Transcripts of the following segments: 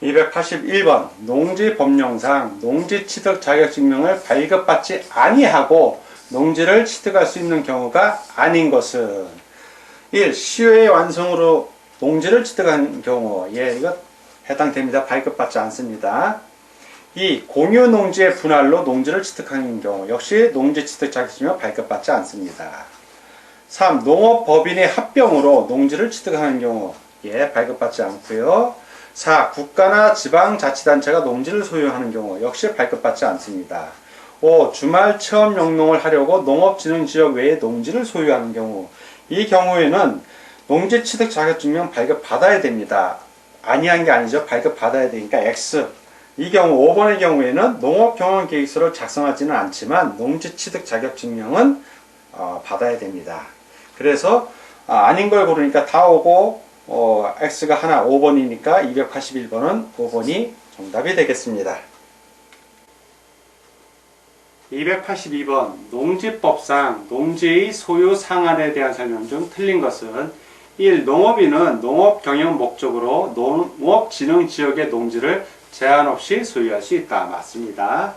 281번 농지법령상 농지취득 자격증명을 발급받지 아니하고 농지를 취득할 수 있는 경우가 아닌 것은 1. 시효의 완성으로 농지를 취득한 경우 이거 해당됩니다. 발급받지 않습니다. 2. 공유농지의 분할로 농지를 취득한 경우 역시 농지취득 자격증명 발급받지 않습니다. 3. 농업법인의 합병으로 농지를 취득하는 경우 발급받지 않고요. 4. 국가나 지방자치단체가 농지를 소유하는 경우 역시 발급받지 않습니다. 5. 주말 체험 영농을 하려고 농업진흥지역 외에 농지를 소유하는 경우 이 경우에는 농지취득 자격증명 발급받아야 됩니다. 아니한 게 아니죠. 발급받아야 되니까 X. 이 경우 5번의 경우에는 농업경영계획서를 작성하지는 않지만 농지취득 자격증명은 받아야 됩니다. 그래서 아닌 걸 고르니까 다 오고 X가 하나 5번이니까 281번은 5번이 정답이 되겠습니다. 282번 농지법상 농지의 소유 상한에 대한 설명 중 틀린 것은 1. 농업인은 농업경영 목적으로 농업진흥지역의 농지를 제한 없이 소유할 수 있다. 맞습니다.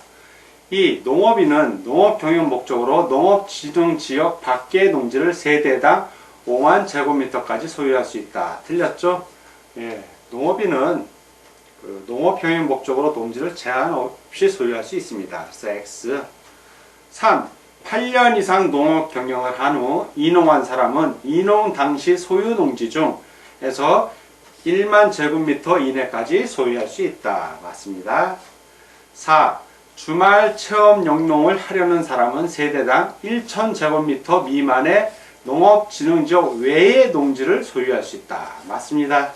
2. 농업인은 농업경영 목적으로 농업진흥지역 밖의 농지를 세대당 5만 제곱미터까지 소유할 수 있다. 틀렸죠? 농업인은 농업경영 목적으로 농지를 제한 없이 소유할 수 있습니다. 그래서 X. 3. 8년 이상 농업 경영을 한 후 이농한 사람은 이농 당시 소유 농지 중에서 1만 제곱미터 이내까지 소유할 수 있다. 맞습니다. 4. 주말 체험 영농을 하려는 사람은 세대당 1천 제곱미터 미만의 농업진흥지역 외의 농지를 소유할 수 있다. 맞습니다.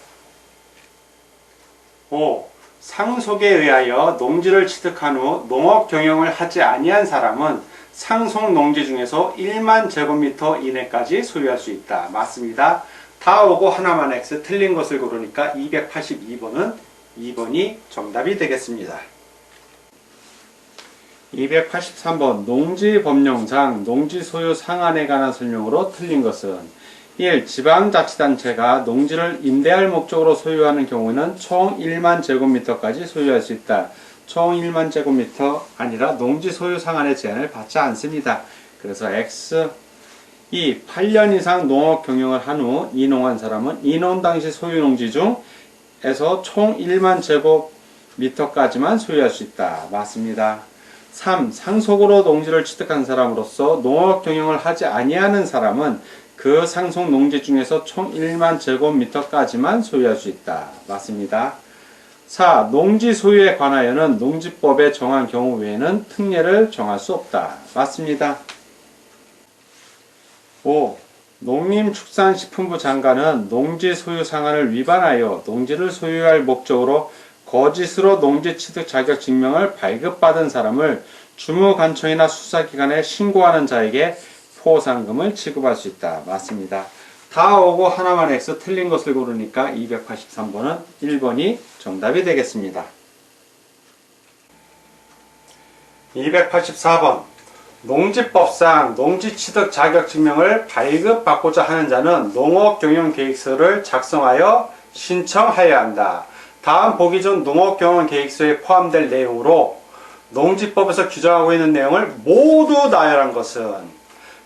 5. 상속에 의하여 농지를 취득한 후 농업 경영을 하지 아니한 사람은 상속 농지 중에서 1만 제곱미터 이내까지 소유할 수 있다. 맞습니다. 다 오고 하나만 X 틀린 것을 고르니까 282번은 2번이 정답이 되겠습니다. 283번 농지법령상 농지 소유 상한에 관한 설명으로 틀린 것은 1. 지방자치단체가 농지를 임대할 목적으로 소유하는 경우는 총 1만 제곱미터까지 소유할 수 있다. 총 1만 제곱미터 아니라 농지 소유 상한의 제한을 받지 않습니다. 그래서 X. 2. 8년 이상 농업 경영을 한 후 이농한 사람은 이농 당시 소유 농지 중에서 총 1만 제곱미터까지만 소유할 수 있다. 맞습니다. 3. 상속으로 농지를 취득한 사람으로서 농업 경영을 하지 아니하는 사람은 그 상속 농지 중에서 총 1만 제곱미터까지만 소유할 수 있다. 맞습니다. 4. 농지 소유에 관하여는 농지법에 정한 경우 외에는 특례를 정할 수 없다. 맞습니다. 5. 농림축산식품부 장관은 농지 소유 상한을 위반하여 농지를 소유할 목적으로 거짓으로 농지 취득 자격 증명을 발급받은 사람을 주무관청이나 수사기관에 신고하는 자에게 포상금을 지급할 수 있다. 맞습니다. 다 오고 하나만 X 틀린 것을 고르니까 283번은 1번이 정답이 되겠습니다. 284번 농지법상 농지취득 자격증명을 발급받고자 하는 자는 농업경영계획서를 작성하여 신청하여야 한다. 다음 보기 중 농업경영계획서에 포함될 내용으로 농지법에서 규정하고 있는 내용을 모두 나열한 것은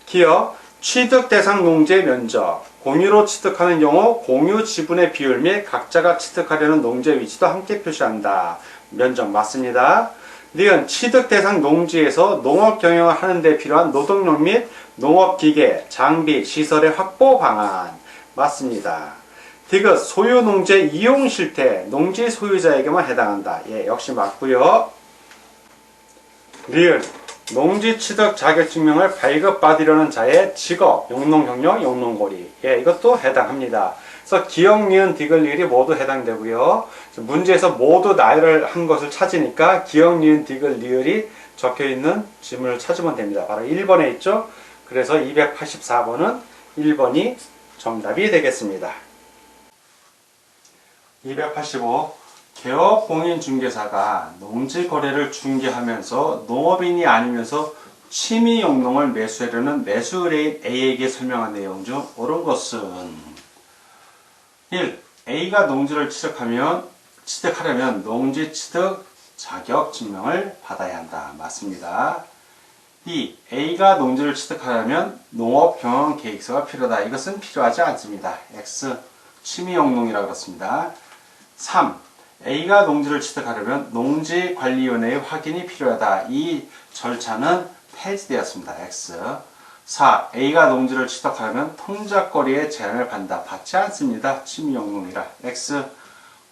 기어 취득 대상 농지의 면적, 공유로 취득하는 경우 공유 지분의 비율 및 각자가 취득하려는 농지의 위치도 함께 표시한다. 면적 맞습니다. 니은 취득 대상 농지에서 농업 경영을 하는 데 필요한 노동력 및 농업기계, 장비, 시설의 확보 방안 맞습니다. 디귿 소유 농지의 이용 실태, 농지 소유자에게만 해당한다. 역시 맞고요. 리을 농지 취득 자격증명을 발급받으려는 자의 직업, 영농 경력, 영농고리 이것도 해당합니다. 그래서 기역, 니은, 디귿, 리을이 모두 해당되고요. 문제에서 모두 나열을 한 것을 찾으니까 기역, 니은, 디귿, 리을이 적혀있는 지문을 찾으면 됩니다. 바로 1번에 있죠. 그래서 284번은 1번이 정답이 되겠습니다. 285. 개업공인중개사가 농지거래를 중개하면서 농업인이 아니면서 취미용농을 매수하려는 매수의뢰인 A에게 설명한 내용 중 옳은 것은 1. A가 농지를 취득하려면 농지 취득 자격 증명을 받아야 한다. 맞습니다. 2. A가 농지를 취득하려면 농업 경영 계획서가 필요하다. 이것은 필요하지 않습니다. X. 취미용농이라고 그렇습니다. 3. A가 농지를 취득하려면 농지관리위원회의 확인이 필요하다. 이 절차는 폐지되었습니다. X. 4. A가 농지를 취득하려면 통작거리에 제한을 받는다. 받지 않습니다. 취미용농이라. X.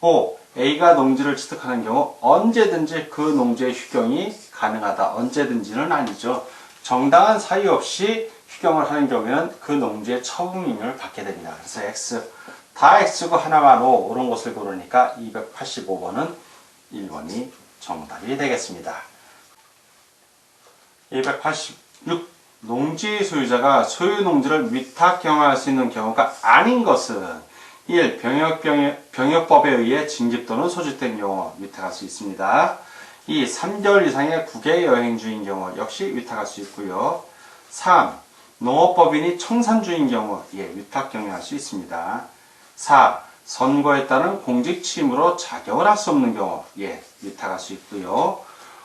5. A가 농지를 취득하는 경우 언제든지 그 농지의 휴경이 가능하다. 언제든지는 아니죠. 정당한 사유 없이 휴경을 하는 경우에는 그 농지의 처분임을 받게 됩니다. 그래서 X. 다 X고 하나만 O. 옳은 것을 고르니까 285번은 1번이 정답이 되겠습니다. 286. 농지 소유자가 소유 농지를 위탁 경영할 수 있는 경우가 아닌 것은 1. 병역법에 의해 징집 또는 소집된 경우 위탁할 수 있습니다. 2. 3개월 이상의 국외 여행 중인 경우 역시 위탁할 수 있고요. 3. 농업법인이 청산중인 경우 위탁 경영할 수 있습니다. 4. 선거에 따른 공직 취임으로 자격을 할 수 없는 경우 위탁할 수 있고요.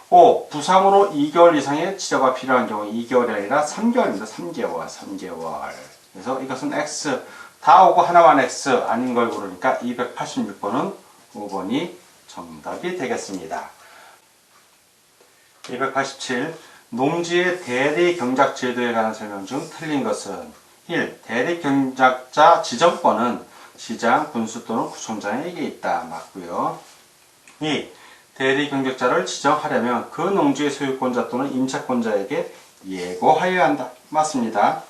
5. 부상으로 2개월 이상의 치료가 필요한 경우 2개월이 아니라 3개월입니다. 3개월. 그래서 이것은 X. 다 오고 하나만 X 아닌 걸 고르니까 286번은 5번이 정답이 되겠습니다. 287. 농지의 대리경작 제도에 관한 설명 중 틀린 것은 1. 대리경작자 지정권은 시장, 군수 또는 구청장에게 있다. 맞고요. 2. 대리경작자를 지정하려면 그 농지의 소유권자 또는 임차권자에게 예고하여야 한다. 맞습니다.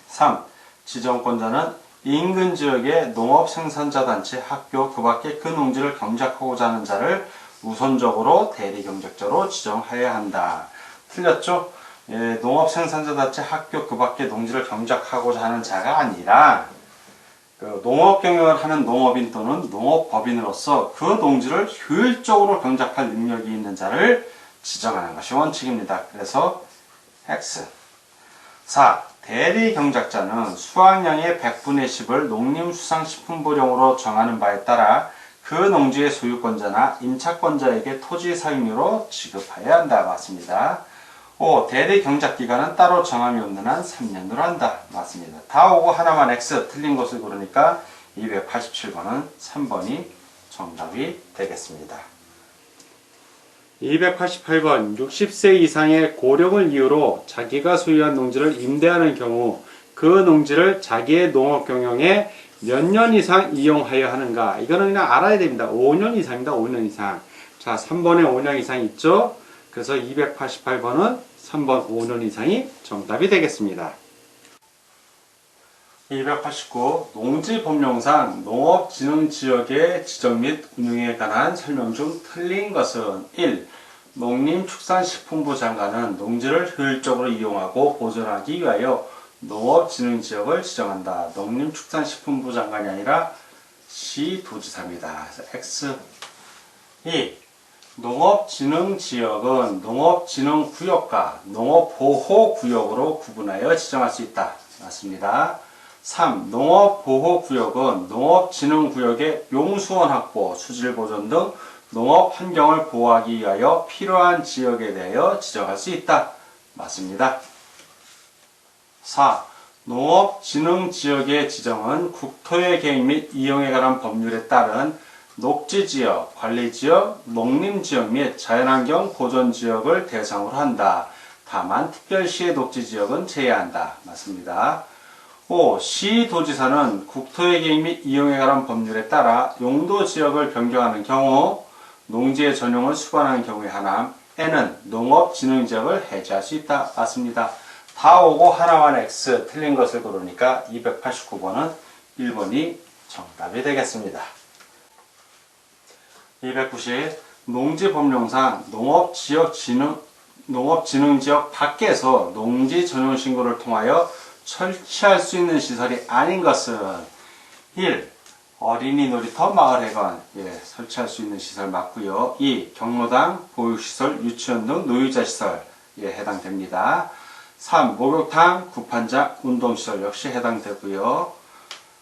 3. 지정권자는 인근 지역의 농업생산자단체, 학교, 그 밖에 그 농지를 경작하고자 하는 자를 우선적으로 대리경작자로 지정하여야 한다. 틀렸죠? 농업생산자단체, 학교, 그 밖에 농지를 경작하고자 하는 자가 아니라 농업 경영을 하는 농업인 또는 농업법인으로서 그 농지를 효율적으로 경작할 능력이 있는 자를 지정하는 것이 원칙입니다. 그래서 X. 4. 대리경작자는 수확량의 100분의 10을 농림수산식품부령으로 정하는 바에 따라 그 농지의 소유권자나 임차권자에게 토지 사용료로 지급해야 한다. 맞습니다. 5. 대리경작기간은 따로 정함이 없는 한 3년으로 한다. 맞습니다. 다 오고 하나만 X. 틀린 것을 고르니까 287번은 3번이 정답이 되겠습니다. 288번 60세 이상의 고령을 이유로 자기가 소유한 농지를 임대하는 경우 그 농지를 자기의 농업 경영에 몇 년 이상 이용하여야 하는가. 이거는 그냥 알아야 됩니다. 5년 이상입니다. 5년 이상. 자, 3번에 5년 이상 있죠. 그래서 288번은 3번 5년 이상이 정답이 되겠습니다. 289. 농지법령상 농업진흥지역의 지정 및 운영에 관한 설명 중 틀린 것은 1. 농림축산식품부 장관은 농지를 효율적으로 이용하고 보존하기 위하여 농업진흥지역을 지정한다. 농림축산식품부 장관이 아니라 시도지사입니다. 그래서 X. 2. 농업진흥지역은 농업진흥구역과 농업보호구역으로 구분하여 지정할 수 있다. 맞습니다. 3. 농업보호구역은 농업진흥구역의 용수원 확보, 수질보존 등 농업 환경을 보호하기 위하여 필요한 지역에 대하여 지정할 수 있다. 맞습니다. 4. 농업진흥지역의 지정은 국토의 계획 및 이용에 관한 법률에 따른 녹지지역, 관리지역, 농림지역 및 자연환경 보존지역을 대상으로 한다. 다만 특별시의 녹지지역은 제외한다. 맞습니다. 5. 시도지사는 국토의 계획 및 이용에 관한 법률에 따라 용도지역을 변경하는 경우 농지의 전용을 수반하는 경우에 한함. N은 농업진흥지역을 해제할 수 있다. 맞습니다. 다 오고 하나만 X. 틀린 것을 고르니까 289번은 1번이 정답이 되겠습니다. 290. 농지법령상 농업진흥지역 밖에서 농지 전용 신고를 통하여 설치할 수 있는 시설이 아닌 것은 1. 어린이 놀이터, 마을회관 설치할 수 있는 시설 맞고요. 2. 경로당, 보육시설, 유치원 등 노유자 시설 해당됩니다. 3. 목욕탕, 구판장, 운동시설 역시 해당되고요.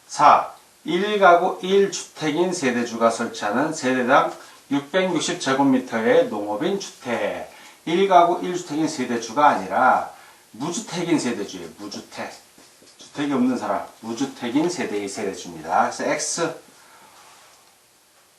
4. 1가구 1주택인 세대주가 설치하는 세대당 660제곱미터의 농업인 주택. 1가구 1주택인 세대주가 아니라 무주택인 세대주예요. 무주택. 주택이 없는 사람. 무주택인 세대의 세대주입니다. 그래서 X.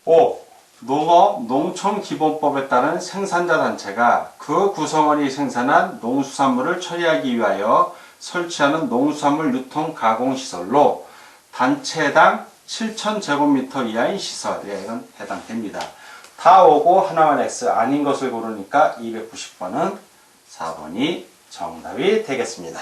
5. 농업 농촌기본법에 따른 생산자 단체가 그 구성원이 생산한 농수산물을 처리하기 위하여 설치하는 농수산물 유통 가공시설로 단체당 7,000제곱미터 이하인 시설에 해당됩니다. 다 오고 하나만 X 아닌 것을 고르니까 290번은 4번이 정답이 되겠습니다.